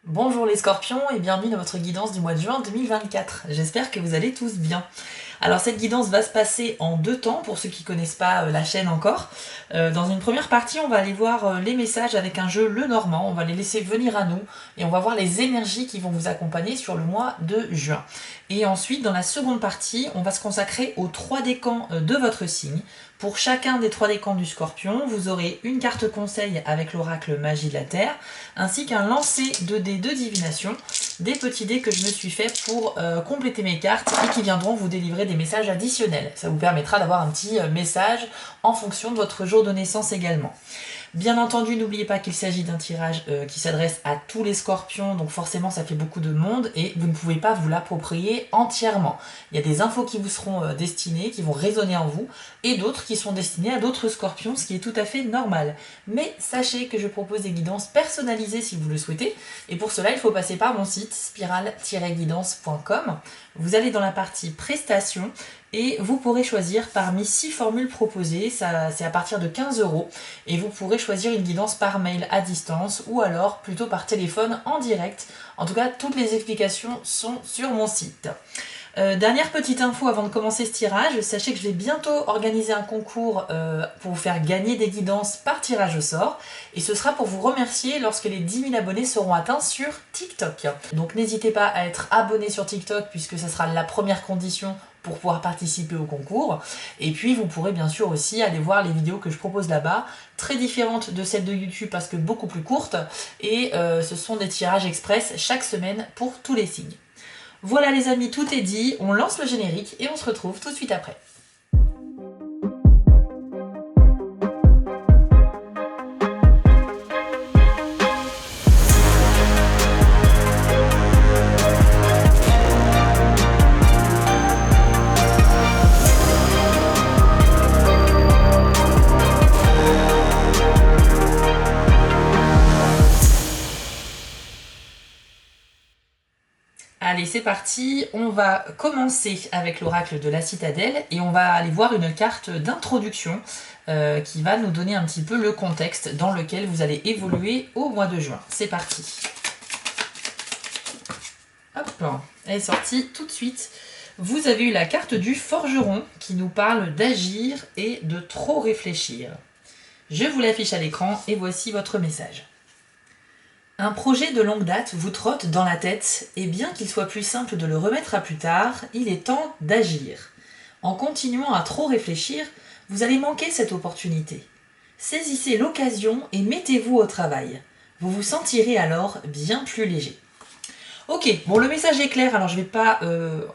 Bonjour les scorpions et bienvenue dans votre guidance du mois de juin 2024. J'espère que vous allez tous bien. Alors cette guidance va se passer en deux temps pour ceux qui connaissent pas la chaîne encore. Dans une première partie, on va aller voir les messages avec un jeu Le Normand. On va les laisser venir à nous et on va voir les énergies qui vont vous accompagner sur le mois de juin. Et ensuite, dans la seconde partie, on va se consacrer aux trois décans de votre signe. Pour chacun des trois décans du Scorpion, vous aurez une carte conseil avec l'oracle Magie de la Terre, ainsi qu'un lancer de dés de divination, des petits dés que je me suis fait pour compléter mes cartes et qui viendront vous délivrer des messages additionnels. Ça vous permettra d'avoir un petit message en fonction de votre jour de naissance également. Bien entendu, n'oubliez pas qu'il s'agit d'un tirage qui s'adresse à tous les scorpions, donc forcément ça fait beaucoup de monde et vous ne pouvez pas vous l'approprier entièrement. Il y a des infos qui vous seront destinées, qui vont résonner en vous, et d'autres qui sont destinées à d'autres scorpions, ce qui est tout à fait normal. Mais sachez que je propose des guidances personnalisées si vous le souhaitez, et pour cela il faut passer par mon site spiral-guidance.com. Vous allez dans la partie prestations, et vous pourrez choisir parmi 6 formules proposées, c'est à partir de 15 €, et vous pourrez choisir une guidance par mail à distance ou alors plutôt par téléphone en direct. En tout cas, toutes les explications sont sur mon site. Dernière petite info avant de commencer ce tirage, sachez que je vais bientôt organiser un concours pour vous faire gagner des guidances par tirage au sort, et ce sera pour vous remercier lorsque les 10 000 abonnés seront atteints sur TikTok. Donc n'hésitez pas à être abonné sur TikTok puisque ce sera la première condition pour pouvoir participer au concours. Et puis vous pourrez bien sûr aussi aller voir les vidéos que je propose là-bas, très différentes de celles de YouTube parce que beaucoup plus courtes, et ce sont des tirages express chaque semaine pour tous les signes. Voilà les amis, tout est dit, on lance le générique et on se retrouve tout de suite après. Allez, c'est parti, on va commencer avec l'oracle de la citadelle et on va aller voir une carte d'introduction qui va nous donner un petit peu le contexte dans lequel vous allez évoluer au mois de juin. C'est parti. Hop, elle est sortie tout de suite. Vous avez eu la carte du forgeron qui nous parle d'agir et de trop réfléchir. Je vous l'affiche à l'écran et voici votre message. Un projet de longue date vous trotte dans la tête, et bien qu'il soit plus simple de le remettre à plus tard, il est temps d'agir. En continuant à trop réfléchir, vous allez manquer cette opportunité. Saisissez l'occasion et mettez-vous au travail. Vous vous sentirez alors bien plus léger. Ok, bon le message est clair, alors je ne vais pas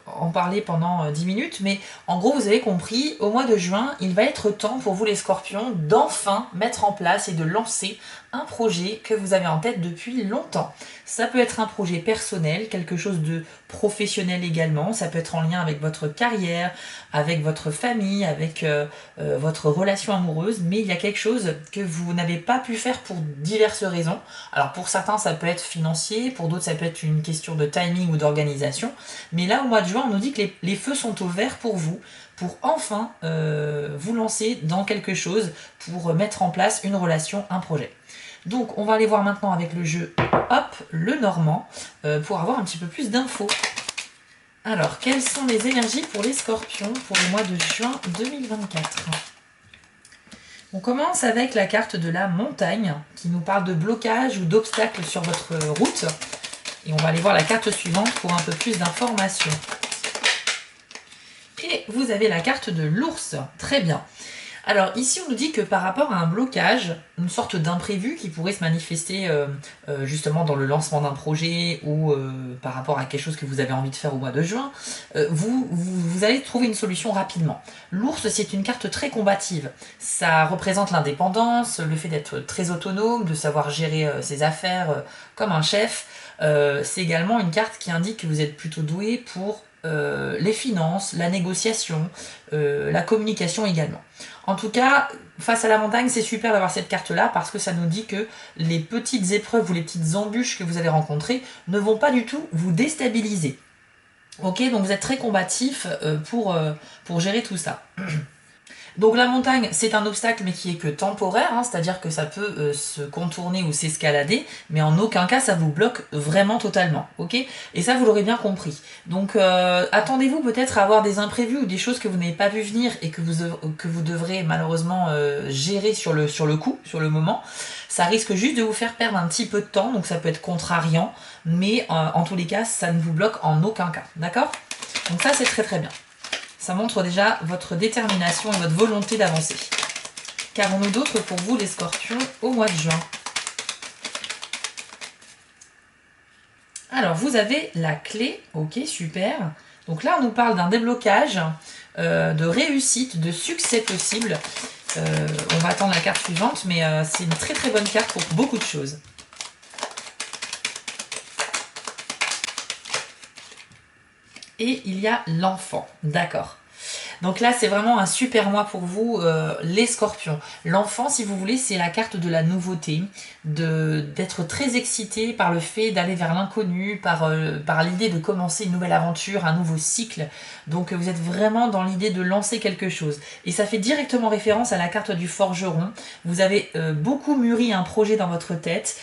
en parler pendant 10 minutes, mais en gros vous avez compris, au mois de juin, il va être temps pour vous les scorpions d'enfin mettre en place et de lancer un projet que vous avez en tête depuis longtemps. Ça peut être un projet personnel, quelque chose de professionnel également, ça peut être en lien avec votre carrière, avec votre famille, avec votre relation amoureuse, mais il y a quelque chose que vous n'avez pas pu faire pour diverses raisons. Alors pour certains ça peut être financier, pour d'autres ça peut être une question de timing ou d'organisation, mais là au mois de juin on nous dit que les feux sont au vert pour vous, pour enfin vous lancer dans quelque chose, pour mettre en place une relation, un projet. Donc on va aller voir maintenant avec le jeu Hop, le Normand, pour avoir un petit peu plus d'infos. Alors, quelles sont les énergies pour les scorpions pour le mois de juin 2024 ? On commence avec la carte de la montagne, qui nous parle de blocage ou d'obstacles sur votre route. Et on va aller voir la carte suivante pour un peu plus d'informations. Et vous avez la carte de l'ours, très bien. Alors ici on nous dit que par rapport à un blocage, une sorte d'imprévu qui pourrait se manifester justement dans le lancement d'un projet ou par rapport à quelque chose que vous avez envie de faire au mois de juin, vous allez trouver une solution rapidement. L'ours c'est une carte très combative, ça représente l'indépendance, le fait d'être très autonome, de savoir gérer ses affaires comme un chef. C'est également une carte qui indique que vous êtes plutôt doué pour les finances, la négociation, la communication également. En tout cas, face à la montagne, c'est super d'avoir cette carte-là parce que ça nous dit que les petites épreuves ou les petites embûches que vous avez rencontrées ne vont pas du tout vous déstabiliser. Ok, donc vous êtes très combatif pour gérer tout ça. Donc la montagne, c'est un obstacle, mais qui est que temporaire, hein, c'est-à-dire que ça peut se contourner ou s'escalader, mais en aucun cas ça vous bloque vraiment totalement, ok? Et ça, vous l'aurez bien compris. Donc attendez-vous peut-être à avoir des imprévus ou des choses que vous n'avez pas vu venir et que vous devrez malheureusement gérer sur le coup, sur le moment. Ça risque juste de vous faire perdre un petit peu de temps, donc ça peut être contrariant, mais en tous les cas, ça ne vous bloque en aucun cas, d'accord? Donc ça, c'est très très bien. Ça montre déjà votre détermination et votre volonté d'avancer. Qu'avons-nous d'autre pour vous, les scorpions, au mois de juin? Alors, vous avez la clé. Ok, super. Donc là, on nous parle d'un déblocage, de réussite, de succès possible. On va attendre la carte suivante, mais c'est une très très bonne carte pour beaucoup de choses. Et il y a l'enfant. D'accord. Donc là, c'est vraiment un super mois pour vous, les scorpions. L'enfant, si vous voulez, c'est la carte de la nouveauté, d'être très excité par le fait d'aller vers l'inconnu, par l'idée de commencer une nouvelle aventure, un nouveau cycle. Donc vous êtes vraiment dans l'idée de lancer quelque chose. Et ça fait directement référence à la carte du forgeron. Vous avez beaucoup mûri un projet dans votre tête,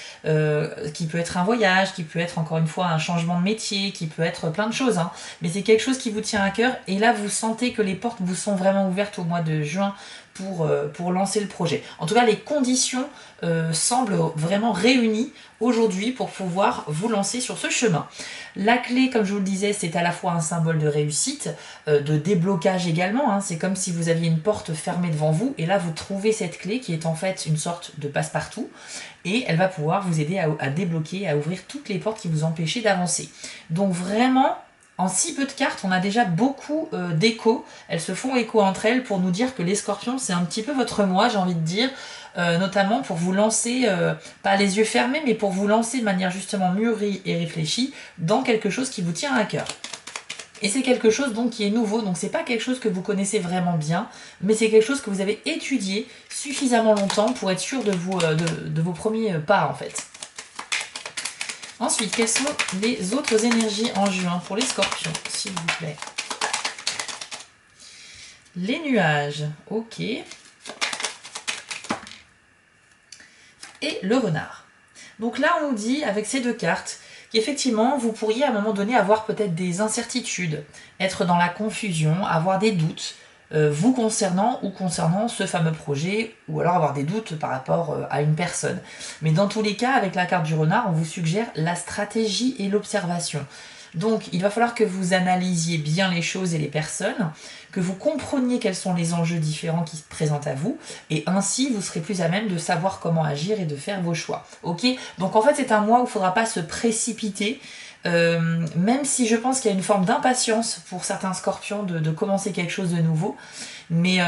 qui peut être un voyage, qui peut être encore une fois un changement de métier, qui peut être plein de choses, hein. Mais c'est quelque chose qui vous tient à cœur. Et là, vous sentez que les portes vous sont vraiment ouvertes au mois de juin pour lancer le projet. En tout cas, les conditions semblent vraiment réunies aujourd'hui pour pouvoir vous lancer sur ce chemin. La clé, comme je vous le disais, c'est à la fois un symbole de réussite, de déblocage également, hein. C'est comme si vous aviez une porte fermée devant vous, et là vous trouvez cette clé qui est en fait une sorte de passe-partout, et elle va pouvoir vous aider à débloquer, à ouvrir toutes les portes qui vous empêchaient d'avancer. Donc vraiment, en si peu de cartes, on a déjà beaucoup d'échos. Elles se font écho entre elles pour nous dire que les scorpions, c'est un petit peu votre moi, j'ai envie de dire, notamment pour vous lancer, pas les yeux fermés, mais pour vous lancer de manière justement mûrie et réfléchie dans quelque chose qui vous tient à cœur. Et c'est quelque chose donc qui est nouveau, donc c'est pas quelque chose que vous connaissez vraiment bien, mais c'est quelque chose que vous avez étudié suffisamment longtemps pour être sûr de vos premiers pas en fait. Ensuite, quelles sont les autres énergies en juin pour les scorpions, s'il vous plaît? Les nuages, ok. Et le renard. Donc là, on nous dit, avec ces deux cartes, qu'effectivement, vous pourriez à un moment donné avoir peut-être des incertitudes, être dans la confusion, avoir des doutes, vous concernant ou concernant ce fameux projet, ou alors avoir des doutes par rapport à une personne. Mais dans tous les cas, avec la carte du renard, on vous suggère la stratégie et l'observation. Donc, il va falloir que vous analysiez bien les choses et les personnes, que vous compreniez quels sont les enjeux différents qui se présentent à vous, et ainsi, vous serez plus à même de savoir comment agir et de faire vos choix. Ok? Donc, en fait, c'est un mois où il ne faudra pas se précipiter, même si je pense qu'il y a une forme d'impatience pour certains scorpions de commencer quelque chose de nouveau. Mais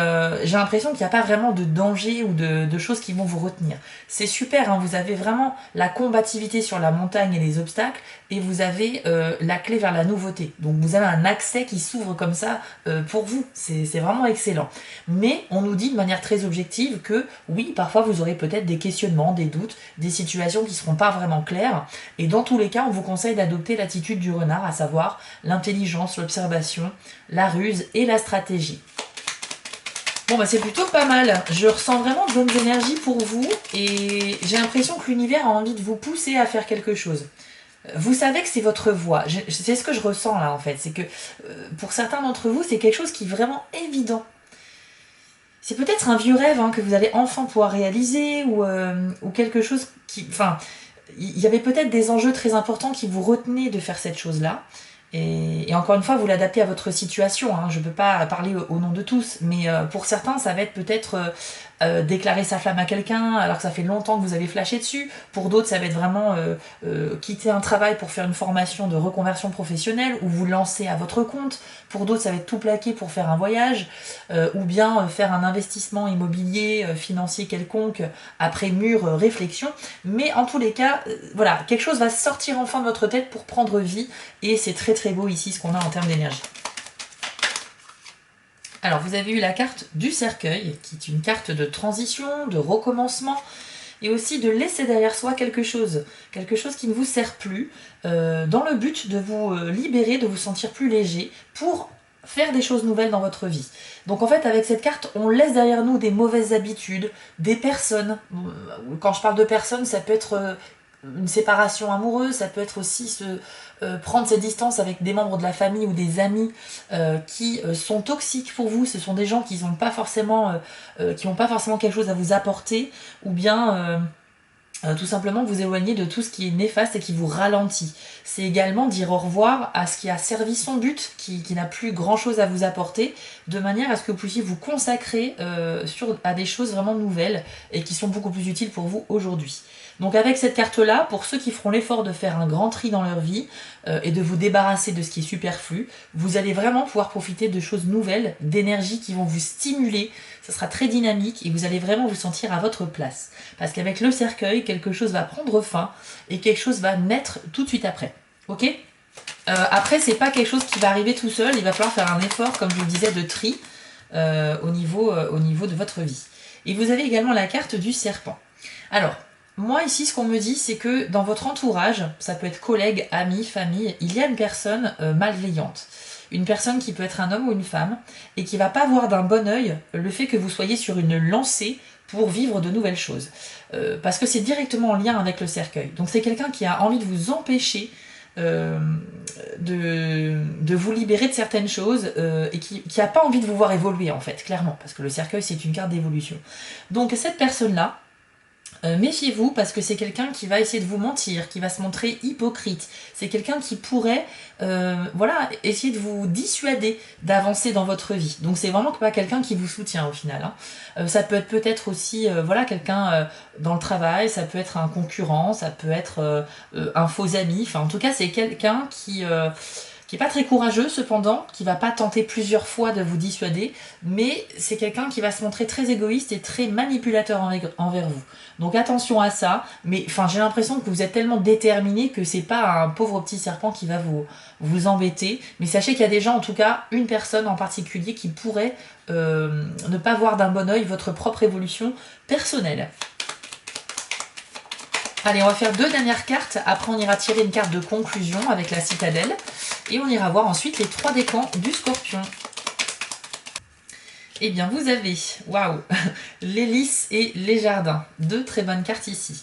j'ai l'impression qu'il n'y a pas vraiment de danger ou de choses qui vont vous retenir. C'est super, hein, vous avez vraiment la combativité sur la montagne et les obstacles, et vous avez la clé vers la nouveauté. Donc vous avez un accès qui s'ouvre comme ça pour vous. C'est vraiment excellent. Mais on nous dit de manière très objective que oui, parfois vous aurez peut-être des questionnements, des doutes, des situations qui ne seront pas vraiment claires. Et dans tous les cas, on vous conseille d'adopter l'attitude du renard, à savoir l'intelligence, l'observation, la ruse et la stratégie. Bon bah c'est plutôt pas mal, je ressens vraiment de bonnes énergies pour vous et j'ai l'impression que l'univers a envie de vous pousser à faire quelque chose. Vous savez que c'est votre voie, c'est ce que je ressens là en fait, c'est que pour certains d'entre vous c'est quelque chose qui est vraiment évident. C'est peut-être un vieux rêve hein, que vous allez enfin pouvoir réaliser ou quelque chose qui... Enfin, il y avait peut-être des enjeux très importants qui vous retenaient de faire cette chose-là. Et encore une fois, vous l'adaptez à votre situation, hein. Je ne peux pas parler au nom de tous, mais pour certains, ça va être peut-être déclarer sa flamme à quelqu'un alors que ça fait longtemps que vous avez flashé dessus. Pour d'autres, ça va être vraiment quitter un travail pour faire une formation de reconversion professionnelle ou vous lancer à votre compte. Pour d'autres, ça va être tout plaquer pour faire un voyage ou bien faire un investissement immobilier, financier quelconque après mûre réflexion. Mais en tous les cas, voilà, quelque chose va sortir enfin de votre tête pour prendre vie et c'est très très beau ici ce qu'on a en termes d'énergie. Alors vous avez eu la carte du cercueil, qui est une carte de transition, de recommencement, et aussi de laisser derrière soi quelque chose qui ne vous sert plus, dans le but de vous libérer, de vous sentir plus léger, pour faire des choses nouvelles dans votre vie. Donc en fait, avec cette carte, on laisse derrière nous des mauvaises habitudes, des personnes. Quand je parle de personnes, ça peut être une séparation amoureuse, ça peut être aussi prendre ses distances avec des membres de la famille ou des amis qui sont toxiques pour vous. Ce sont des gens qui n'ont pas forcément quelque chose à vous apporter, ou bien tout simplement vous éloigner de tout ce qui est néfaste et qui vous ralentit. C'est également dire au revoir à ce qui a servi son but, qui n'a plus grand chose à vous apporter, de manière à ce que vous puissiez vous consacrer à des choses vraiment nouvelles et qui sont beaucoup plus utiles pour vous aujourd'hui. Donc avec cette carte-là, pour ceux qui feront l'effort de faire un grand tri dans leur vie et de vous débarrasser de ce qui est superflu, vous allez vraiment pouvoir profiter de choses nouvelles, d'énergies qui vont vous stimuler. Ça sera très dynamique et vous allez vraiment vous sentir à votre place. Parce qu'avec le cercueil, quelque chose va prendre fin et quelque chose va naître tout de suite après. Ok ? Après, c'est pas quelque chose qui va arriver tout seul. Il va falloir faire un effort, comme je vous le disais, de tri au niveau de votre vie. Et vous avez également la carte du serpent. Alors, moi ici, ce qu'on me dit, c'est que dans votre entourage, ça peut être collègue, ami, famille, il y a une personne malveillante. Une personne qui peut être un homme ou une femme et qui va pas voir d'un bon œil le fait que vous soyez sur une lancée pour vivre de nouvelles choses. Parce que c'est directement en lien avec le cercueil. Donc c'est quelqu'un qui a envie de vous empêcher de vous libérer de certaines choses et qui n'a pas envie de vous voir évoluer en fait, clairement. Parce que le cercueil, c'est une carte d'évolution. Donc cette personne-là, méfiez-vous parce que c'est quelqu'un qui va essayer de vous mentir, qui va se montrer hypocrite. C'est quelqu'un qui pourrait essayer de vous dissuader d'avancer dans votre vie. Donc c'est vraiment pas quelqu'un qui vous soutient au final. Ça peut être peut-être aussi quelqu'un dans le travail, ça peut être un concurrent, ça peut être un faux ami. Enfin en tout cas c'est quelqu'un qui est pas très courageux cependant, qui va pas tenter plusieurs fois de vous dissuader, mais c'est quelqu'un qui va se montrer très égoïste et très manipulateur envers vous. Donc attention à ça, mais enfin j'ai l'impression que vous êtes tellement déterminé que c'est pas un pauvre petit serpent qui va vous embêter, mais sachez qu'il y a des gens, en tout cas une personne en particulier qui pourrait ne pas voir d'un bon oeil votre propre évolution personnelle. Allez, on va faire 2 dernières cartes, après on ira tirer une carte de conclusion avec la citadelle, et on ira voir ensuite les 3 décans du scorpion. Eh bien, vous avez, waouh, les lys et les jardins. 2 très bonnes cartes ici.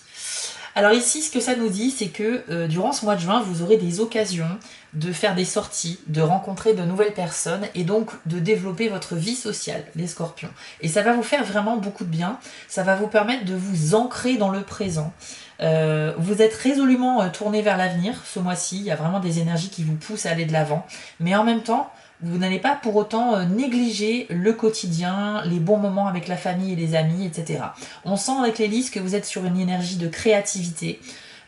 Alors ici, ce que ça nous dit, c'est que durant ce mois de juin, vous aurez des occasions de faire des sorties, de rencontrer de nouvelles personnes et donc de développer votre vie sociale, les scorpions. Et ça va vous faire vraiment beaucoup de bien. Ça va vous permettre de vous ancrer dans le présent. Vous êtes résolument tourné vers l'avenir ce mois-ci. Il y a vraiment des énergies qui vous poussent à aller de l'avant. Mais en même temps, vous n'allez pas pour autant négliger le quotidien, les bons moments avec la famille et les amis, etc. On sent avec les lys que vous êtes sur une énergie de créativité,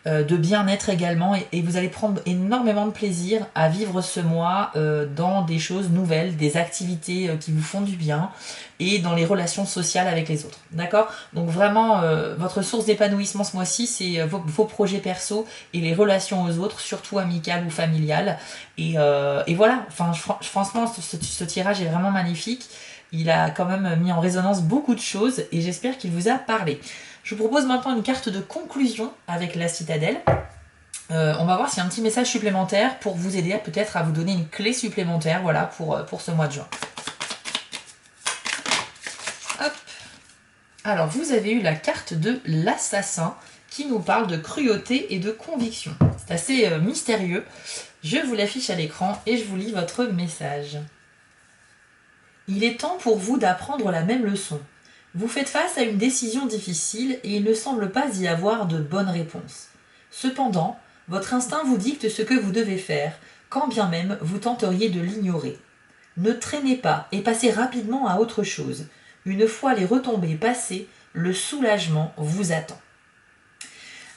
de bien-être également, et vous allez prendre énormément de plaisir à vivre ce mois dans des choses nouvelles, des activités qui vous font du bien, et dans les relations sociales avec les autres. D'accord ? Donc vraiment, votre source d'épanouissement ce mois-ci, c'est vos projets perso et les relations aux autres, surtout amicales ou familiales. Et voilà, enfin, franchement, ce tirage est vraiment magnifique. Il a quand même mis en résonance beaucoup de choses et j'espère qu'il vous a parlé. Je vous propose maintenant une carte de conclusion avec la citadelle. On va voir s'il y a un petit message supplémentaire pour vous aider peut-être à vous donner une clé supplémentaire, voilà, pour ce mois de juin. Hop. Alors, vous avez eu la carte de l'assassin qui nous parle de cruauté et de conviction. C'est assez mystérieux. Je vous l'affiche à l'écran et je vous lis votre message. Il est temps pour vous d'apprendre la même leçon. Vous faites face à une décision difficile et il ne semble pas y avoir de bonne réponse. Cependant, votre instinct vous dicte ce que vous devez faire, quand bien même vous tenteriez de l'ignorer. Ne traînez pas et passez rapidement à autre chose. Une fois les retombées passées, le soulagement vous attend.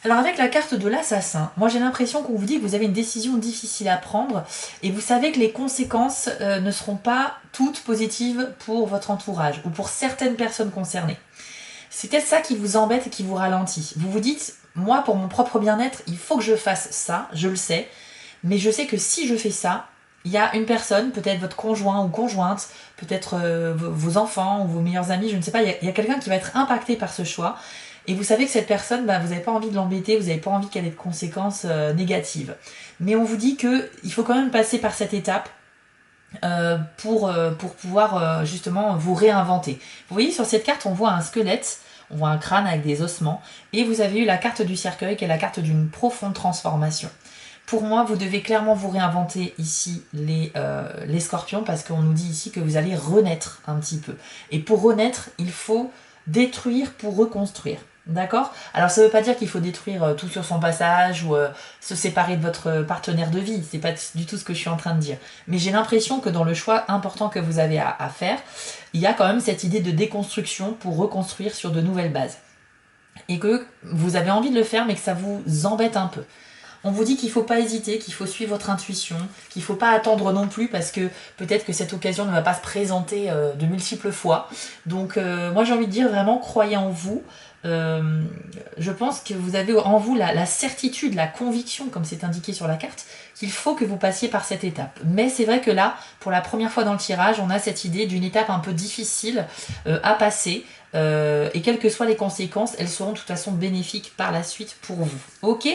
Alors avec la carte de l'assassin, moi j'ai l'impression qu'on vous dit que vous avez une décision difficile à prendre et vous savez que les conséquences ne seront pas toutes positives pour votre entourage ou pour certaines personnes concernées. C'est peut-être ça qui vous embête et qui vous ralentit. Vous vous dites, moi pour mon propre bien-être, il faut que je fasse ça, je le sais, mais je sais que si je fais ça, il y a une personne, peut-être votre conjoint ou conjointe, peut-être vos enfants ou vos meilleurs amis, je ne sais pas, il y a quelqu'un qui va être impacté par ce choix. Et vous savez que cette personne, vous n'avez pas envie de l'embêter, vous n'avez pas envie qu'elle ait de conséquences négatives. Mais on vous dit qu'il faut quand même passer par cette étape pour pouvoir justement vous réinventer. Vous voyez, sur cette carte, on voit un squelette, on voit un crâne avec des ossements, et vous avez eu la carte du cercueil qui est la carte d'une profonde transformation. Pour moi, vous devez clairement vous réinventer ici les scorpions, parce qu'on nous dit ici que vous allez renaître un petit peu. Et pour renaître, il faut détruire pour reconstruire. D'accord? Alors ça ne veut pas dire qu'il faut détruire tout sur son passage ou se séparer de votre partenaire de vie, c'est pas du tout ce que je suis en train de dire. Mais j'ai l'impression que dans le choix important que vous avez à faire, il y a quand même cette idée de déconstruction pour reconstruire sur de nouvelles bases. Et que vous avez envie de le faire mais que ça vous embête un peu. On vous dit qu'il ne faut pas hésiter, qu'il faut suivre votre intuition, qu'il ne faut pas attendre non plus parce que peut-être que cette occasion ne va pas se présenter de multiples fois. Donc moi j'ai envie de dire vraiment croyez en vous. Je pense que vous avez en vous la certitude, la conviction, comme c'est indiqué sur la carte, qu'il faut que vous passiez par cette étape. Mais c'est vrai que là, pour la première fois dans le tirage, on a cette idée d'une étape un peu difficile à passer. Et quelles que soient les conséquences, elles seront de toute façon bénéfiques par la suite pour vous. Ok,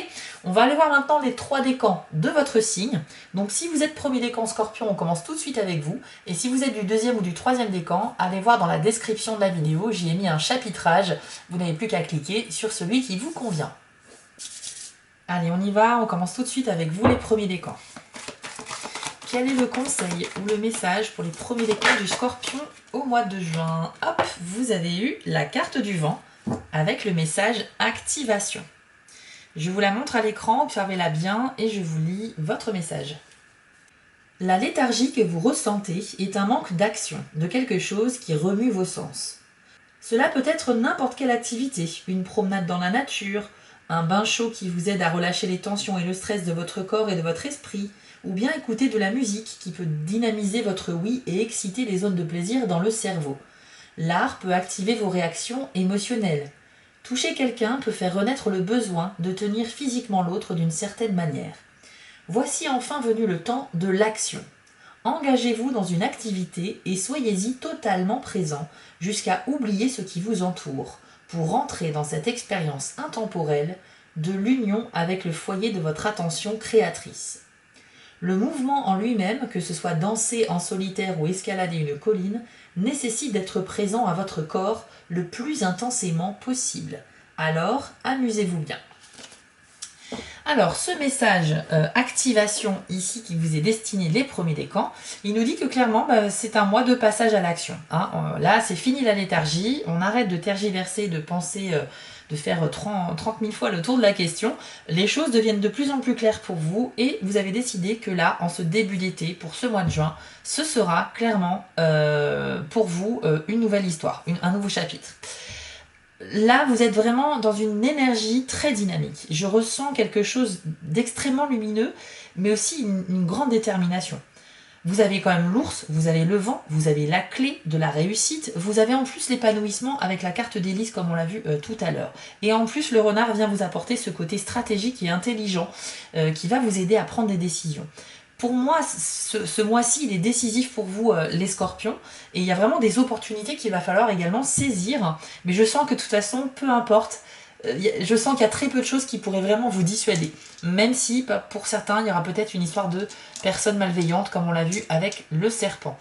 on va aller voir maintenant les 3 décans de votre signe. Donc si vous êtes premier décan Scorpion, on commence tout de suite avec vous. Et si vous êtes du 2e ou du 3e décan, allez voir dans la description de la vidéo, j'y ai mis un chapitrage. Vous n'avez plus qu'à cliquer sur celui qui vous convient. Allez, on y va, on commence tout de suite avec vous les premiers décans. Quel est le conseil ou le message pour les premiers décans du Scorpion au mois de juin? Hop, vous avez eu la carte du vent avec le message activation. Je vous la montre à l'écran, observez-la bien et je vous lis votre message. La léthargie que vous ressentez est un manque d'action, de quelque chose qui remue vos sens. Cela peut être n'importe quelle activité, une promenade dans la nature, un bain chaud qui vous aide à relâcher les tensions et le stress de votre corps et de votre esprit, ou bien écouter de la musique qui peut dynamiser votre oui et exciter les zones de plaisir dans le cerveau. L'art peut activer vos réactions émotionnelles. Toucher quelqu'un peut faire renaître le besoin de tenir physiquement l'autre d'une certaine manière. Voici enfin venu le temps de l'action. Engagez-vous dans une activité et soyez-y totalement présent jusqu'à oublier ce qui vous entoure pour rentrer dans cette expérience intemporelle de l'union avec le foyer de votre attention créatrice. Le mouvement en lui-même, que ce soit danser en solitaire ou escalader une colline, nécessite d'être présent à votre corps le plus intensément possible. Alors, amusez-vous bien. Alors, ce message activation ici qui vous est destiné les premiers décans, il nous dit que clairement, c'est un mois de passage à l'action. Hein. Là, c'est fini la léthargie, on arrête de tergiverser, de penser, de faire 30 000 fois le tour de la question. Les choses deviennent de plus en plus claires pour vous et vous avez décidé que là, en ce début d'été, pour ce mois de juin, ce sera clairement pour vous une nouvelle histoire, un nouveau chapitre. Là, vous êtes vraiment dans une énergie très dynamique. Je ressens quelque chose d'extrêmement lumineux, mais aussi une grande détermination. Vous avez quand même l'ours, vous avez le vent, vous avez la clé de la réussite, vous avez en plus l'épanouissement avec la carte d'hélice comme on l'a vu tout à l'heure. Et en plus, le renard vient vous apporter ce côté stratégique et intelligent qui va vous aider à prendre des décisions. Pour moi, ce mois-ci, il est décisif pour vous, les scorpions. Et il y a vraiment des opportunités qu'il va falloir également saisir. Mais je sens que de toute façon, peu importe, je sens qu'il y a très peu de choses qui pourraient vraiment vous dissuader. Même si, pour certains, il y aura peut-être une histoire de personnes malveillantes, comme on l'a vu avec le serpent.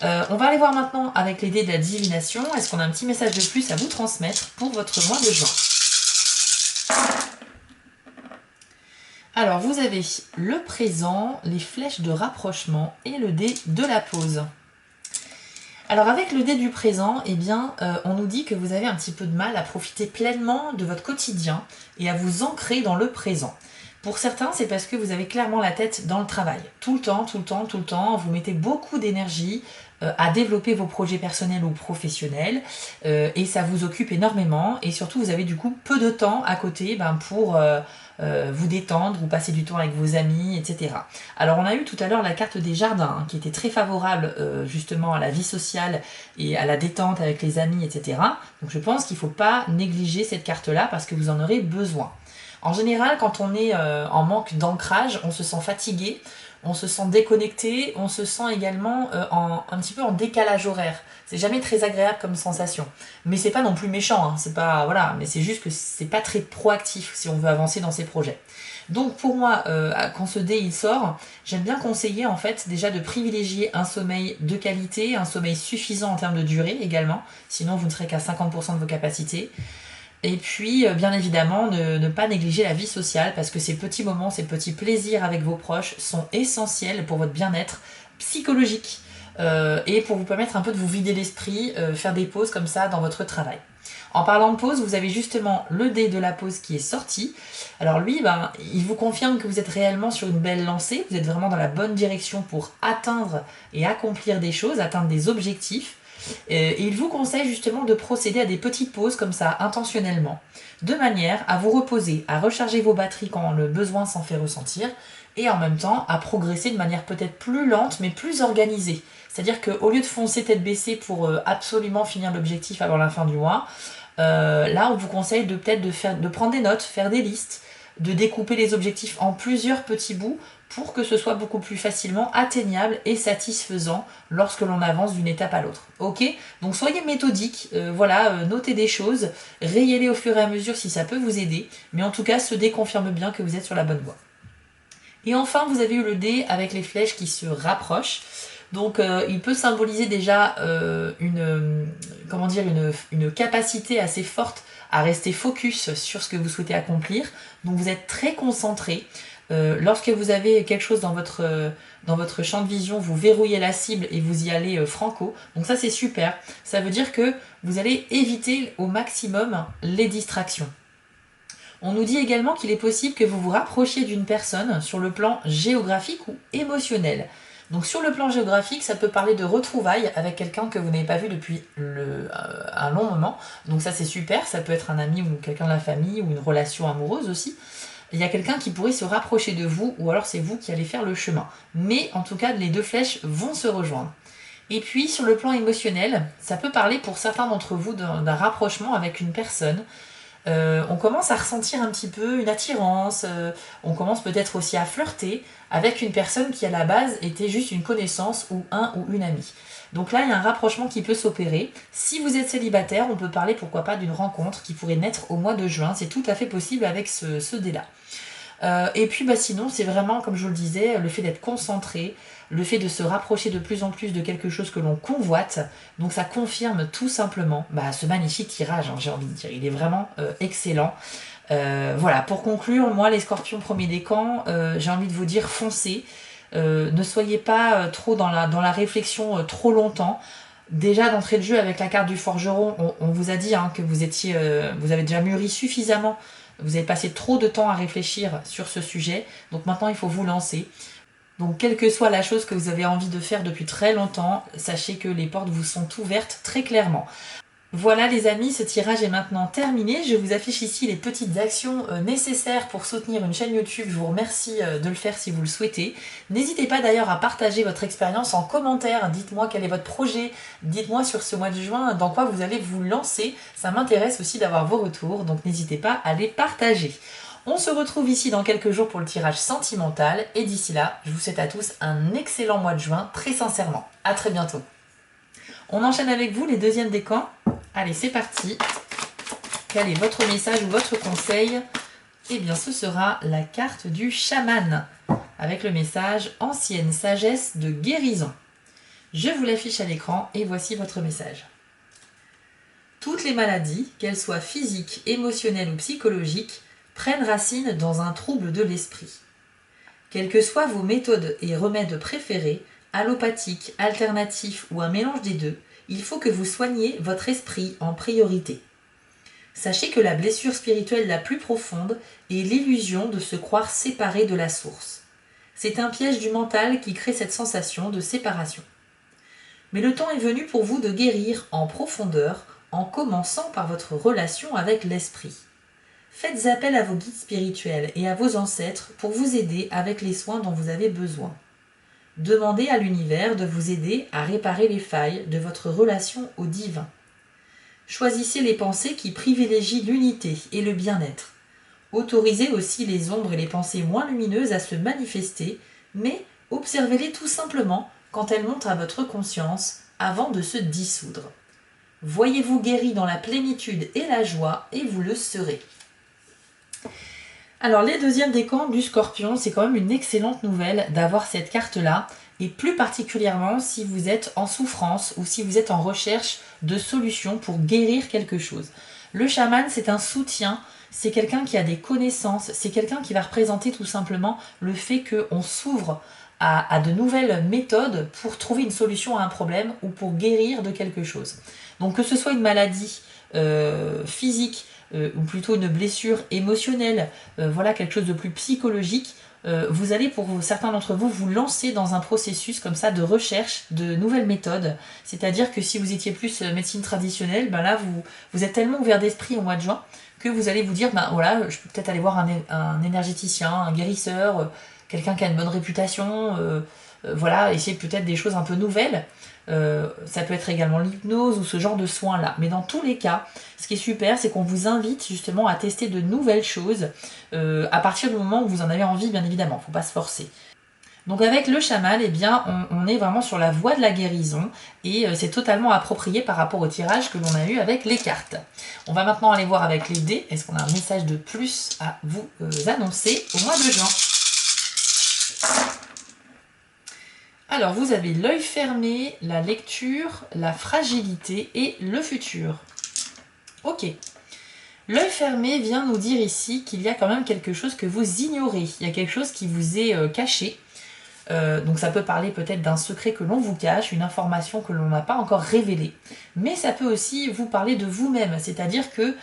On va aller voir maintenant avec les dés de la divination. Est-ce qu'on a un petit message de plus à vous transmettre pour votre mois de juin? Alors, vous avez le présent, les flèches de rapprochement et le dé de la pause. Alors, avec le dé du présent, eh bien, on nous dit que vous avez un petit peu de mal à profiter pleinement de votre quotidien et à vous ancrer dans le présent. Pour certains, c'est parce que vous avez clairement la tête dans le travail. Tout le temps, tout le temps, tout le temps, vous mettez beaucoup d'énergie à développer vos projets personnels ou professionnels et ça vous occupe énormément et surtout, vous avez du coup peu de temps à côté pour vous détendre ou passer du temps avec vos amis, etc. Alors on a eu tout à l'heure la carte des jardins qui était très favorable justement à la vie sociale et à la détente avec les amis, etc. Donc je pense qu'il ne faut pas négliger cette carte-là parce que vous en aurez besoin. En général, quand on est en manque d'ancrage, on se sent fatigué, on se sent déconnecté, on se sent également un petit peu en décalage horaire. C'est jamais très agréable comme sensation. Mais c'est pas non plus méchant, hein, c'est pas voilà, mais c'est juste que c'est pas très proactif si on veut avancer dans ses projets. Donc pour moi, quand ce dé il sort, j'aime bien conseiller en fait déjà de privilégier un sommeil de qualité, un sommeil suffisant en termes de durée également, sinon vous ne serez qu'à 50% de vos capacités. Et puis, bien évidemment, ne pas négliger la vie sociale parce que ces petits moments, ces petits plaisirs avec vos proches sont essentiels pour votre bien-être psychologique et pour vous permettre un peu de vous vider l'esprit, faire des pauses comme ça dans votre travail. En parlant de pause, vous avez justement le dé de la pause qui est sorti. Alors lui, il vous confirme que vous êtes réellement sur une belle lancée, vous êtes vraiment dans la bonne direction pour atteindre et accomplir des choses, atteindre des objectifs. Et il vous conseille justement de procéder à des petites pauses comme ça, intentionnellement, de manière à vous reposer, à recharger vos batteries quand le besoin s'en fait ressentir, et en même temps à progresser de manière peut-être plus lente mais plus organisée. C'est-à-dire qu'au lieu de foncer tête baissée pour absolument finir l'objectif avant la fin du mois, là on vous conseille de peut-être de prendre des notes, faire des listes, de découper les objectifs en plusieurs petits bouts pour que ce soit beaucoup plus facilement atteignable et satisfaisant lorsque l'on avance d'une étape à l'autre. Ok? Donc soyez méthodique, notez des choses, rayez-les au fur et à mesure si ça peut vous aider, mais en tout cas ce dé confirme bien que vous êtes sur la bonne voie. Et enfin vous avez eu le dé avec les flèches qui se rapprochent. Donc il peut symboliser déjà une capacité assez forte à rester focus sur ce que vous souhaitez accomplir. Donc vous êtes très concentré. Lorsque vous avez quelque chose dans votre champ de vision, vous verrouillez la cible et vous y allez franco. Donc ça c'est super. Ça veut dire que vous allez éviter au maximum les distractions. On nous dit également qu'il est possible que vous vous rapprochiez d'une personne sur le plan géographique ou émotionnel. Donc sur le plan géographique, ça peut parler de retrouvailles avec quelqu'un que vous n'avez pas vu depuis un long moment. Donc ça c'est super, ça peut être un ami ou quelqu'un de la famille ou une relation amoureuse aussi. Il y a quelqu'un qui pourrait se rapprocher de vous ou alors c'est vous qui allez faire le chemin. Mais en tout cas, les deux flèches vont se rejoindre. Et puis sur le plan émotionnel, ça peut parler pour certains d'entre vous d'un rapprochement avec une personne. On commence à ressentir un petit peu une attirance, on commence peut-être aussi à flirter avec une personne qui à la base était juste une connaissance ou un ou une amie. Donc là, il y a un rapprochement qui peut s'opérer. Si vous êtes célibataire, on peut parler pourquoi pas d'une rencontre qui pourrait naître au mois de juin. C'est tout à fait possible avec ce dé-là. Et puis sinon, c'est vraiment, comme je vous le disais, le fait d'être concentré, le fait de se rapprocher de plus en plus de quelque chose que l'on convoite. Donc ça confirme tout simplement ce magnifique tirage, hein, j'ai envie de dire. Il est vraiment excellent. Voilà, pour conclure, moi les scorpions premiers décans, j'ai envie de vous dire foncez. Ne soyez pas trop dans la réflexion trop longtemps. Déjà d'entrée de jeu avec la carte du forgeron, on vous a dit que vous avez déjà mûri suffisamment. Vous avez passé trop de temps à réfléchir sur ce sujet, donc maintenant il faut vous lancer. Donc quelle que soit la chose que vous avez envie de faire depuis très longtemps, sachez que les portes vous sont ouvertes très clairement. Voilà les amis, ce tirage est maintenant terminé. Je vous affiche ici les petites actions nécessaires pour soutenir une chaîne YouTube. Je vous remercie de le faire si vous le souhaitez. N'hésitez pas d'ailleurs à partager votre expérience en commentaire. Dites-moi quel est votre projet. Dites-moi sur ce mois de juin dans quoi vous allez vous lancer. Ça m'intéresse aussi d'avoir vos retours, donc n'hésitez pas à les partager. On se retrouve ici dans quelques jours pour le tirage sentimental. Et d'ici là, je vous souhaite à tous un excellent mois de juin, très sincèrement. À très bientôt. On enchaîne avec vous les deuxièmes décans. Allez, c'est parti. Quel est votre message ou votre conseil? Eh bien, ce sera la carte du chaman, avec le message « Ancienne sagesse de guérison ». Je vous l'affiche à l'écran et voici votre message. Toutes les maladies, qu'elles soient physiques, émotionnelles ou psychologiques, prennent racine dans un trouble de l'esprit. Quelles que soient vos méthodes et remèdes préférés, allopathiques, alternatifs ou un mélange des deux, il faut que vous soigniez votre esprit en priorité. Sachez que la blessure spirituelle la plus profonde est l'illusion de se croire séparé de la source. C'est un piège du mental qui crée cette sensation de séparation. Mais le temps est venu pour vous de guérir en profondeur en commençant par votre relation avec l'esprit. Faites appel à vos guides spirituels et à vos ancêtres pour vous aider avec les soins dont vous avez besoin. Demandez à l'univers de vous aider à réparer les failles de votre relation au divin. Choisissez les pensées qui privilégient l'unité et le bien-être. Autorisez aussi les ombres et les pensées moins lumineuses à se manifester, mais observez-les tout simplement quand elles montent à votre conscience avant de se dissoudre. Voyez-vous guéri dans la plénitude et la joie, et vous le serez. Alors les deuxièmes décans du Scorpion, c'est quand même une excellente nouvelle d'avoir cette carte-là, et plus particulièrement si vous êtes en souffrance ou si vous êtes en recherche de solutions pour guérir quelque chose. Le chaman, c'est un soutien, c'est quelqu'un qui a des connaissances, c'est quelqu'un qui va représenter tout simplement le fait qu'on s'ouvre à de nouvelles méthodes pour trouver une solution à un problème ou pour guérir de quelque chose. Donc que ce soit une maladie physique, ou plutôt une blessure émotionnelle, voilà quelque chose de plus psychologique, vous allez pour certains d'entre vous vous lancer dans un processus comme ça de recherche de nouvelles méthodes. C'est-à-dire que si vous étiez plus médecine traditionnelle, ben là vous êtes tellement ouvert d'esprit au mois de juin que vous allez vous dire, ben voilà, je peux peut-être aller voir un énergéticien, un guérisseur, quelqu'un qui a une bonne réputation, voilà, essayer peut-être des choses un peu nouvelles. Ça peut être également l'hypnose ou ce genre de soins-là. Mais dans tous les cas, ce qui est super, c'est qu'on vous invite justement à tester de nouvelles choses à partir du moment où vous en avez envie, bien évidemment. Il ne faut pas se forcer. Donc avec le chaman, eh bien, on est vraiment sur la voie de la guérison et c'est totalement approprié par rapport au tirage que l'on a eu avec les cartes. On va maintenant aller voir avec les dés. Est-ce qu'on a un message de plus à vous annoncer au mois de juin ? Alors, vous avez l'œil fermé, la lecture, la fragilité et le futur. Ok. L'œil fermé vient nous dire ici qu'il y a quand même quelque chose que vous ignorez. Il y a quelque chose qui vous est caché. Donc ça peut parler peut-être d'un secret que l'on vous cache, une information que l'on n'a pas encore révélée. Mais ça peut aussi vous parler de vous-même. C'est-à-dire que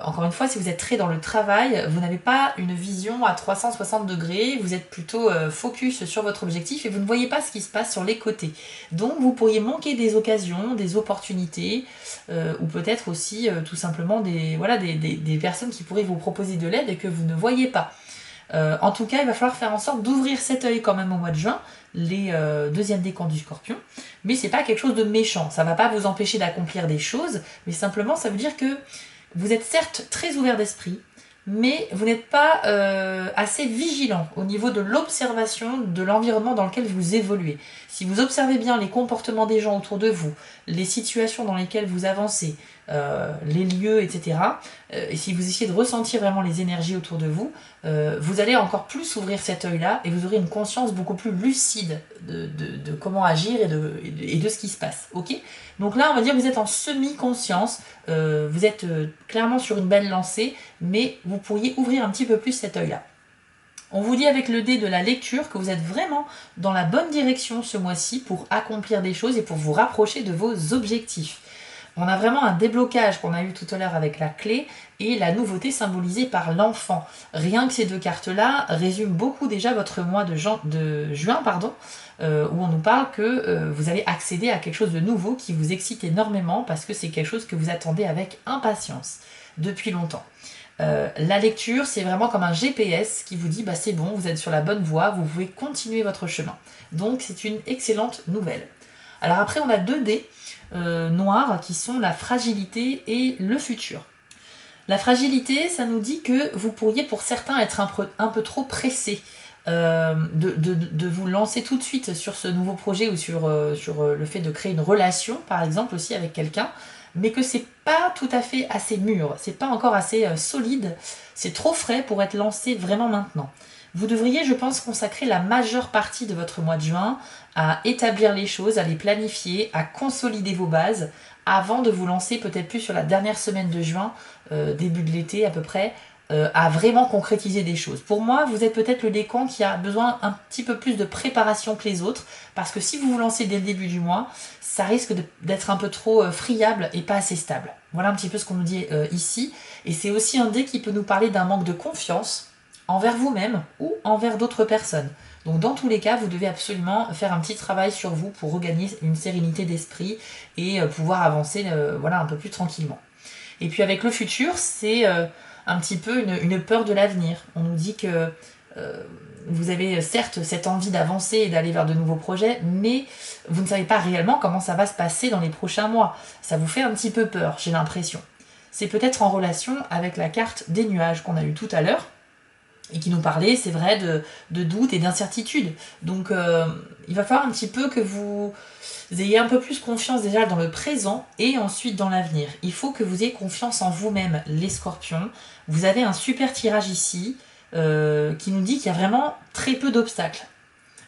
encore une fois, si vous êtes très dans le travail, vous n'avez pas une vision à 360 degrés, vous êtes plutôt focus sur votre objectif et vous ne voyez pas ce qui se passe sur les côtés. Donc vous pourriez manquer des occasions, des opportunités, ou peut-être aussi tout simplement des personnes qui pourraient vous proposer de l'aide et que vous ne voyez pas. En tout cas, il va falloir faire en sorte d'ouvrir cet œil quand même au mois de juin, les deuxièmes décans du Scorpion, mais c'est pas quelque chose de méchant, ça va pas vous empêcher d'accomplir des choses, mais simplement ça veut dire que vous êtes certes très ouvert d'esprit, mais vous n'êtes pas assez vigilant au niveau de l'observation de l'environnement dans lequel vous évoluez. Si vous observez bien les comportements des gens autour de vous, les situations dans lesquelles vous avancez, les lieux, etc., et si vous essayez de ressentir vraiment les énergies autour de vous, vous allez encore plus ouvrir cet œil-là et vous aurez une conscience beaucoup plus lucide de comment agir et de ce qui se passe. Ok ? Donc là, on va dire que vous êtes en semi-conscience, vous êtes clairement sur une belle lancée, mais vous pourriez ouvrir un petit peu plus cet œil-là. On vous dit avec le dé de la lecture que vous êtes vraiment dans la bonne direction ce mois-ci pour accomplir des choses et pour vous rapprocher de vos objectifs. On a vraiment un déblocage qu'on a eu tout à l'heure avec la clé et la nouveauté symbolisée par l'enfant. Rien que ces deux cartes-là résument beaucoup déjà votre mois de juin, où on nous parle que vous allez accéder à quelque chose de nouveau qui vous excite énormément parce que c'est quelque chose que vous attendez avec impatience depuis longtemps. La lecture, c'est vraiment comme un GPS qui vous dit bah, c'est bon, vous êtes sur la bonne voie, vous pouvez continuer votre chemin. Donc c'est une excellente nouvelle. Alors après, on a deux dés noirs qui sont la fragilité et le futur. La fragilité, ça nous dit que vous pourriez pour certains être un peu trop pressé de vous lancer tout de suite sur ce nouveau projet ou sur le fait de créer une relation, par exemple, aussi avec quelqu'un, mais que c'est pas tout à fait assez mûr, c'est pas encore assez solide, c'est trop frais pour être lancé vraiment maintenant. Vous devriez, je pense, consacrer la majeure partie de votre mois de juin à établir les choses, à les planifier, à consolider vos bases, avant de vous lancer peut-être plus sur la dernière semaine de juin, début de l'été à peu près, à vraiment concrétiser des choses. Pour moi, vous êtes peut-être le décan qui a besoin un petit peu plus de préparation que les autres, parce que si vous vous lancez dès le début du mois, ça risque d'être un peu trop friable et pas assez stable. Voilà un petit peu ce qu'on nous dit ici. Et c'est aussi un dé qui peut nous parler d'un manque de confiance envers vous-même ou envers d'autres personnes. Donc dans tous les cas, vous devez absolument faire un petit travail sur vous pour regagner une sérénité d'esprit et pouvoir avancer un peu plus tranquillement. Et puis avec le futur, c'est un petit peu une peur de l'avenir. On nous dit que vous avez certes cette envie d'avancer et d'aller vers de nouveaux projets, mais vous ne savez pas réellement comment ça va se passer dans les prochains mois. Ça vous fait un petit peu peur, j'ai l'impression. c'est peut-être en relation avec la carte des nuages qu'on a eu tout à l'heure, et qui nous parlait, c'est vrai, de doute et d'incertitude. Donc il va falloir un petit peu que vous ayez un peu plus confiance déjà dans le présent et ensuite dans l'avenir. Il faut que vous ayez confiance en vous-même, les scorpions. Vous avez un super tirage ici qui nous dit qu'il y a vraiment très peu d'obstacles.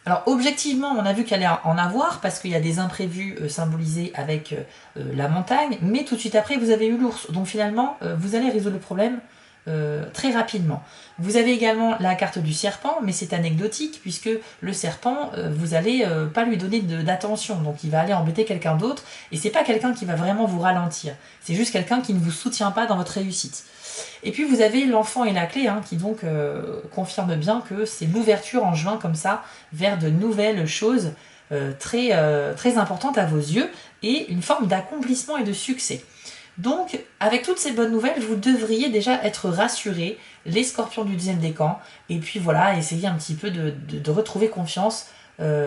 Alors objectivement, on a vu qu'il allait en avoir parce qu'il y a des imprévus symbolisés avec la montagne, mais tout de suite après, vous avez eu l'ours. Donc finalement, vous allez résoudre le problème très rapidement. Vous avez également la carte du serpent, mais c'est anecdotique puisque le serpent, vous allez pas lui donner d'attention, donc il va aller embêter quelqu'un d'autre et c'est pas quelqu'un qui va vraiment vous ralentir, c'est juste quelqu'un qui ne vous soutient pas dans votre réussite. Et puis vous avez l'enfant et la clé qui donc confirme bien que c'est l'ouverture en juin comme ça vers de nouvelles choses très importantes à vos yeux et une forme d'accomplissement et de succès. Donc, avec toutes ces bonnes nouvelles, vous devriez déjà être rassurés, les scorpions du 10e décan, et puis voilà, essayer un petit peu de retrouver confiance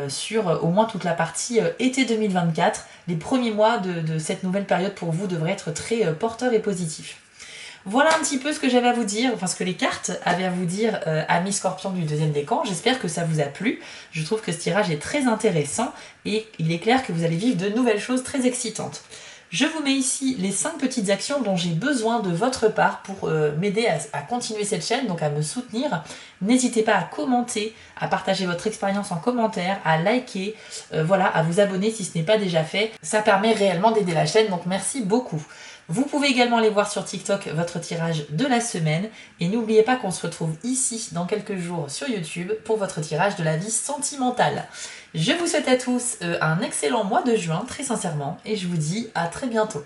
sur au moins toute la partie été 2024. Les premiers mois de cette nouvelle période pour vous devraient être très porteurs et positifs. Voilà un petit peu ce que j'avais à vous dire, enfin ce que les cartes avaient à vous dire, amis scorpions du 2e décan. J'espère que ça vous a plu. Je trouve que ce tirage est très intéressant et il est clair que vous allez vivre de nouvelles choses très excitantes. Je vous mets ici les 5 petites actions dont j'ai besoin de votre part pour m'aider à continuer cette chaîne, donc à me soutenir. N'hésitez pas à commenter, à partager votre expérience en commentaire, à liker, voilà, à vous abonner si ce n'est pas déjà fait. Ça permet réellement d'aider la chaîne, donc merci beaucoup. Vous pouvez également aller voir sur TikTok votre tirage de la semaine. Et n'oubliez pas qu'on se retrouve ici dans quelques jours sur YouTube pour votre tirage de la vie sentimentale. Je vous souhaite à tous un excellent mois de juin, très sincèrement, et je vous dis à très bientôt.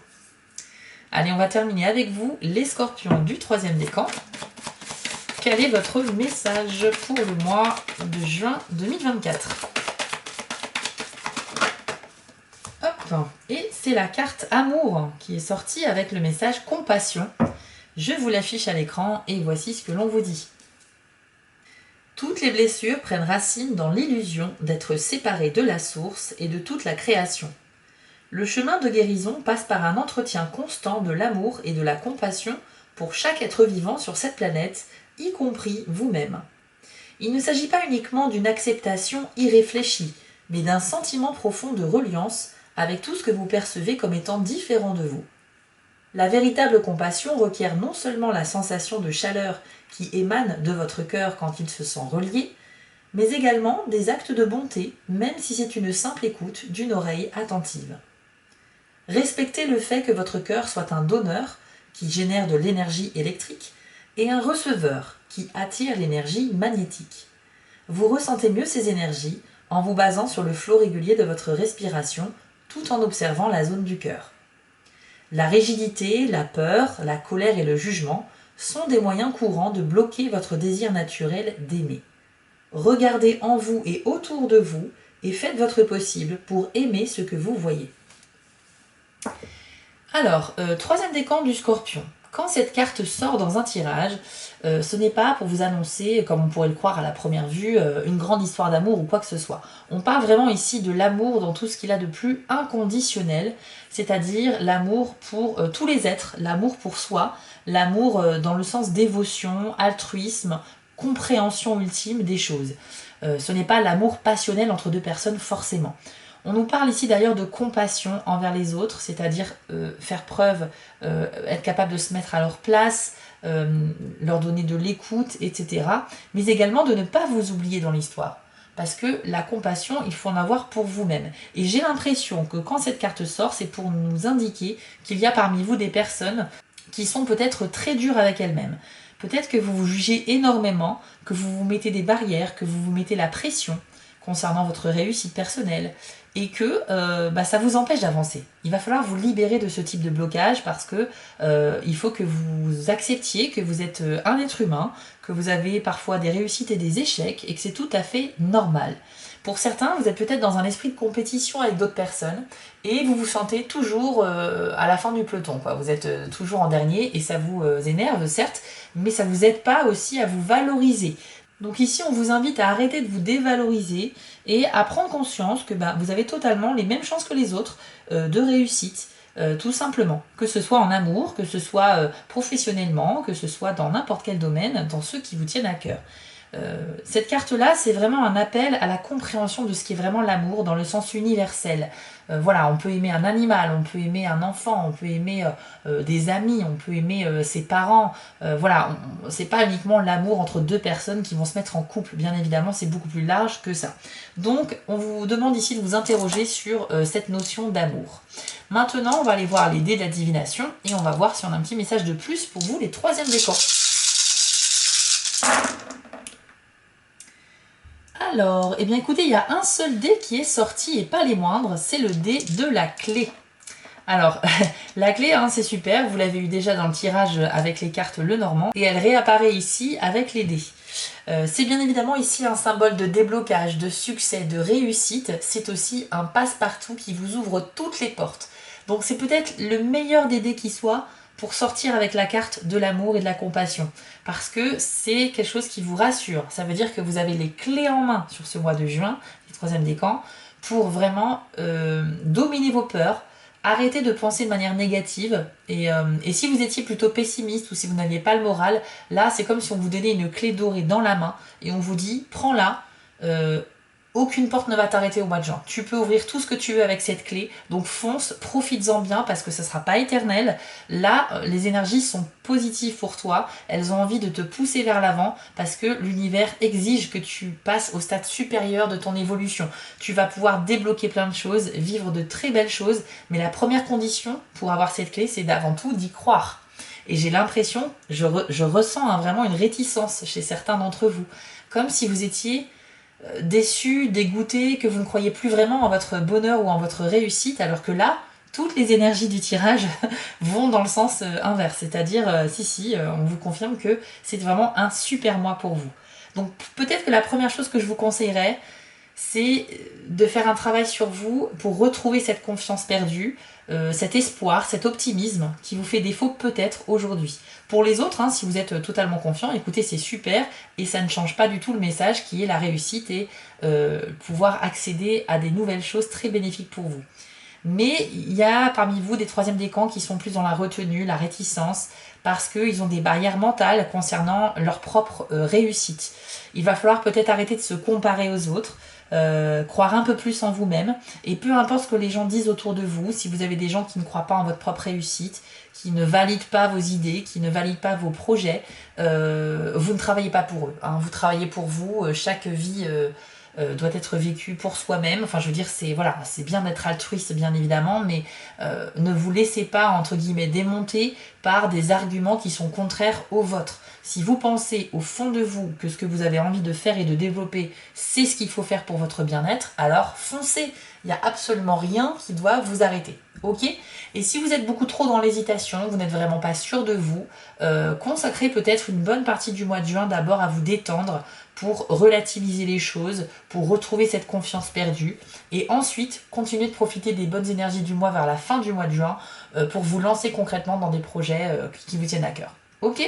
Allez, on va terminer avec vous, les scorpions du 3e décan. Quel est votre message pour le mois de juin 2024 ? Hop, et c'est la carte amour qui est sortie avec le message compassion. Je vous l'affiche à l'écran et voici ce que l'on vous dit. Toutes les blessures prennent racine dans l'illusion d'être séparées de la source et de toute la création. Le chemin de guérison passe par un entretien constant de l'amour et de la compassion pour chaque être vivant sur cette planète, y compris vous-même. Il ne s'agit pas uniquement d'une acceptation irréfléchie, mais d'un sentiment profond de reliance avec tout ce que vous percevez comme étant différent de vous. La véritable compassion requiert non seulement la sensation de chaleur qui émane de votre cœur quand il se sent relié, mais également des actes de bonté, même si c'est une simple écoute d'une oreille attentive. Respectez le fait que votre cœur soit un donneur qui génère de l'énergie électrique et un receveur qui attire l'énergie magnétique. Vous ressentez mieux ces énergies en vous basant sur le flot régulier de votre respiration tout en observant la zone du cœur. La rigidité, la peur, la colère et le jugement sont des moyens courants de bloquer votre désir naturel d'aimer. Regardez en vous et autour de vous et faites votre possible pour aimer ce que vous voyez. Alors, 3e décan du Scorpion. Quand cette carte sort dans un tirage, ce n'est pas pour vous annoncer, comme on pourrait le croire à la première vue, une grande histoire d'amour ou quoi que ce soit. On parle vraiment ici de l'amour dans tout ce qu'il a de plus inconditionnel, c'est-à-dire l'amour pour tous les êtres, l'amour pour soi, l'amour dans le sens dévotion, altruisme, compréhension ultime des choses. Ce n'est pas l'amour passionnel entre deux personnes forcément. On nous parle ici d'ailleurs de compassion envers les autres, c'est-à-dire faire preuve, être capable de se mettre à leur place, leur donner de l'écoute, etc. Mais également de ne pas vous oublier dans l'histoire. Parce que la compassion, il faut en avoir pour vous-même. Et j'ai l'impression que quand cette carte sort, c'est pour nous indiquer qu'il y a parmi vous des personnes qui sont peut-être très dures avec elles-mêmes. Peut-être que vous vous jugez énormément, que vous vous mettez des barrières, que vous vous mettez la pression concernant votre réussite personnelle et que ça vous empêche d'avancer. Il va falloir vous libérer de ce type de blocage parce que il faut que vous acceptiez que vous êtes un être humain, que vous avez parfois des réussites et des échecs et que c'est tout à fait normal. Pour certains, vous êtes peut-être dans un esprit de compétition avec d'autres personnes et vous vous sentez toujours à la fin du peloton, quoi. Vous êtes toujours en dernier et ça vous énerve, certes, mais ça ne vous aide pas aussi à vous valoriser. Donc ici, on vous invite à arrêter de vous dévaloriser et à prendre conscience que vous avez totalement les mêmes chances que les autres de réussite, tout simplement. Que ce soit en amour, que ce soit professionnellement, que ce soit dans n'importe quel domaine, dans ceux qui vous tiennent à cœur. Cette carte-là, c'est vraiment un appel à la compréhension de ce qu'est vraiment l'amour dans le sens universel. Voilà, on peut aimer un animal, on peut aimer un enfant, on peut aimer des amis, on peut aimer ses parents. Voilà, c'est pas uniquement l'amour entre deux personnes qui vont se mettre en couple, bien évidemment, c'est beaucoup plus large que ça. Donc, on vous demande ici de vous interroger sur cette notion d'amour. Maintenant, on va aller voir les dés de la divination et on va voir si on a un petit message de plus pour vous, les troisièmes décans. Alors, eh bien écoutez, il y a un seul dé qui est sorti et pas les moindres, c'est le dé de la clé. Alors, la clé, hein, c'est super, vous l'avez eu déjà dans le tirage avec les cartes Lenormand, et elle réapparaît ici avec les dés. C'est bien évidemment ici un symbole de déblocage, de succès, de réussite, c'est aussi un passe-partout qui vous ouvre toutes les portes. Donc c'est peut-être le meilleur des dés qui soit pour sortir avec la carte de l'amour et de la compassion. Parce que c'est quelque chose qui vous rassure. Ça veut dire que vous avez les clés en main sur ce mois de juin, les troisièmes décans, pour vraiment dominer vos peurs, arrêter de penser de manière négative. Et si vous étiez plutôt pessimiste ou si vous n'aviez pas le moral, là c'est comme si on vous donnait une clé dorée dans la main et on vous dit, prends-la, aucune porte ne va t'arrêter au mois de juin. Tu peux ouvrir tout ce que tu veux avec cette clé. Donc fonce, profites-en bien parce que ça ne sera pas éternel. Là, les énergies sont positives pour toi. Elles ont envie de te pousser vers l'avant parce que l'univers exige que tu passes au stade supérieur de ton évolution. Tu vas pouvoir débloquer plein de choses, vivre de très belles choses. Mais la première condition pour avoir cette clé, c'est d'avant tout d'y croire. Et j'ai l'impression, je ressens vraiment une réticence chez certains d'entre vous. Comme si vous étiez déçu, dégoûté, que vous ne croyez plus vraiment en votre bonheur ou en votre réussite, alors que là, toutes les énergies du tirage vont dans le sens inverse. C'est-à-dire, on vous confirme que c'est vraiment un super mois pour vous. Donc peut-être que la première chose que je vous conseillerais, c'est de faire un travail sur vous pour retrouver cette confiance perdue, cet espoir, cet optimisme qui vous fait défaut peut-être aujourd'hui. Pour les autres, hein, si vous êtes totalement confiant, écoutez, c'est super et ça ne change pas du tout le message qui est la réussite et pouvoir accéder à des nouvelles choses très bénéfiques pour vous. Mais il y a parmi vous des troisièmes décans qui sont plus dans la retenue, la réticence, parce qu'ils ont des barrières mentales concernant leur propre réussite. Il va falloir peut-être arrêter de se comparer aux autres, croire un peu plus en vous-même, et peu importe ce que les gens disent autour de vous, si vous avez des gens qui ne croient pas en votre propre réussite, qui ne valident pas vos idées, qui ne valident pas vos projets, vous ne travaillez pas pour eux, hein, vous travaillez pour vous, chaque vie doit être vécue pour soi-même. Enfin, je veux dire, c'est bien d'être altruiste, bien évidemment, mais ne vous laissez pas, entre guillemets, démonter par des arguments qui sont contraires aux vôtres. Si vous pensez au fond de vous que ce que vous avez envie de faire et de développer, c'est ce qu'il faut faire pour votre bien-être, alors foncez. Il n'y a absolument rien qui doit vous arrêter. Ok ? Et si vous êtes beaucoup trop dans l'hésitation, vous n'êtes vraiment pas sûr de vous, consacrez peut-être une bonne partie du mois de juin d'abord à vous détendre pour relativiser les choses, pour retrouver cette confiance perdue, et ensuite continuez de profiter des bonnes énergies du mois vers la fin du mois de juin pour vous lancer concrètement dans des projets qui vous tiennent à cœur. Ok ?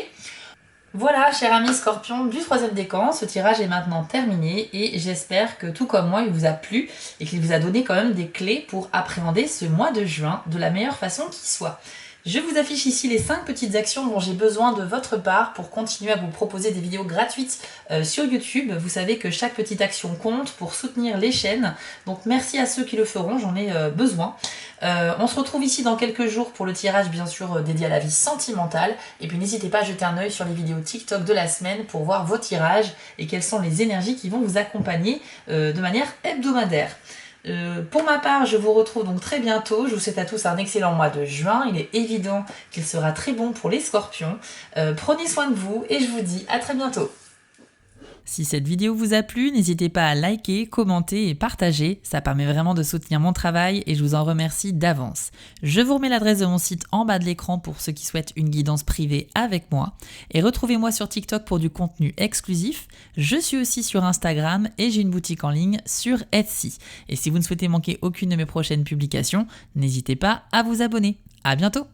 Voilà, chers amis Scorpion du troisième décan, ce tirage est maintenant terminé et j'espère que tout comme moi il vous a plu et qu'il vous a donné quand même des clés pour appréhender ce mois de juin de la meilleure façon qui soit. Je vous affiche ici les 5 petites actions dont j'ai besoin de votre part pour continuer à vous proposer des vidéos gratuites sur YouTube. Vous savez que chaque petite action compte pour soutenir les chaînes, donc merci à ceux qui le feront, j'en ai besoin. On se retrouve ici dans quelques jours pour le tirage bien sûr dédié à la vie sentimentale, et puis n'hésitez pas à jeter un œil sur les vidéos TikTok de la semaine pour voir vos tirages et quelles sont les énergies qui vont vous accompagner de manière hebdomadaire. Pour ma part, je vous retrouve donc très bientôt. Je vous souhaite à tous un excellent mois de juin. Il est évident qu'il sera très bon pour les Scorpions. Prenez soin de vous et je vous dis à très bientôt. Si cette vidéo vous a plu, n'hésitez pas à liker, commenter et partager. Ça permet vraiment de soutenir mon travail et je vous en remercie d'avance. Je vous remets l'adresse de mon site en bas de l'écran pour ceux qui souhaitent une guidance privée avec moi. Et retrouvez-moi sur TikTok pour du contenu exclusif. Je suis aussi sur Instagram et j'ai une boutique en ligne sur Etsy. Et si vous ne souhaitez manquer aucune de mes prochaines publications, n'hésitez pas à vous abonner. À bientôt!